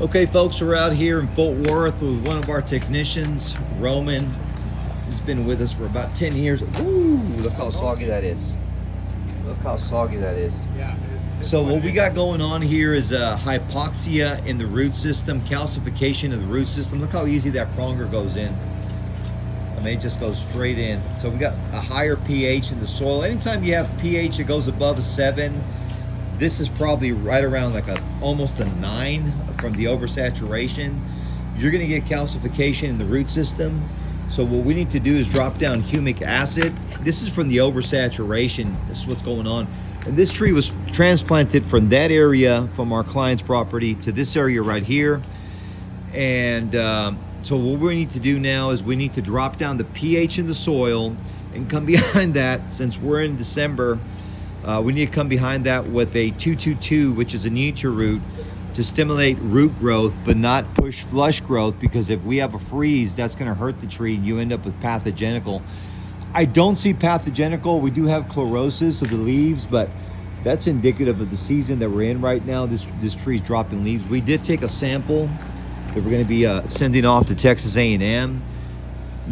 Okay, folks, we're out here in Fort Worth with one of our technicians, Roman. He's been with us for about 10 years. Ooh, look how soggy that is. Look how soggy that is. Yeah. So what we got going on here is hypoxia in the root system, calcification of the root system. Look how easy that pronger goes in. I mean, it just goes straight in. So we got a higher pH in the soil. Anytime you have pH that goes above a 7, this is probably right around like almost a 9 from the oversaturation. You're gonna get calcification in the root system. So what we need to do is drop down humic acid. This is from the oversaturation. This is what's going on. And this tree was transplanted from that area, from our client's property, to this area right here. And so what we need to do now is we need to drop down the pH in the soil and come behind that. Since we're in December, we need to come behind that with a 222, which is a Nutri-Root, to stimulate root growth but not push flush growth, because if we have a freeze, that's going to hurt the tree and you end up with pathogenical. I don't see pathogenical. We do have chlorosis of the leaves, but that's indicative of the season that we're in right now. This tree's dropping leaves. We did take a sample that we're going to be sending off to Texas A&M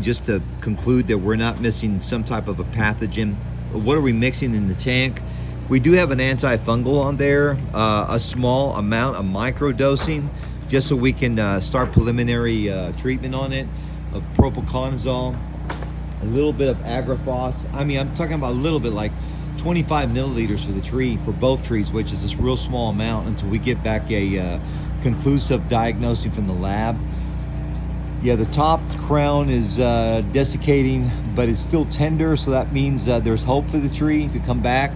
just to conclude that we're not missing some type of a pathogen. What are we mixing in the tank? We do have an antifungal on there, a small amount of microdosing, just so we can start preliminary treatment on it, of propiconazole, a little bit of agrifos. I mean, I'm talking about a little bit, like 25 milliliters for the tree, for both trees, which is this real small amount until we get back a conclusive diagnosing from the lab. Yeah, the top crown is desiccating, but it's still tender, so that means there's hope for the tree to come back.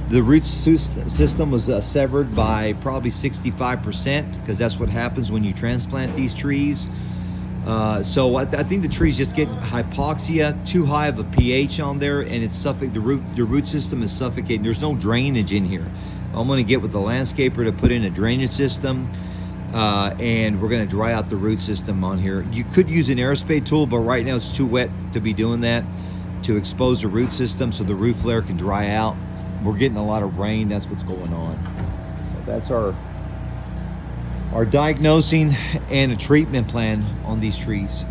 The root system was severed by probably 65%, because that's what happens when you transplant these trees. So I think the tree's just getting hypoxia, too high of a pH on there, and it's suffocating. The root system is suffocating. There's no drainage in here. I'm going to get with the landscaper to put in a drainage system, and we're going to dry out the root system on here. You could use an aerospade tool, but right now it's too wet to be doing that, to expose the root system so the root flare can dry out. We're getting a lot of rain. That's what's going on. So that's our diagnosing and a treatment plan on these trees.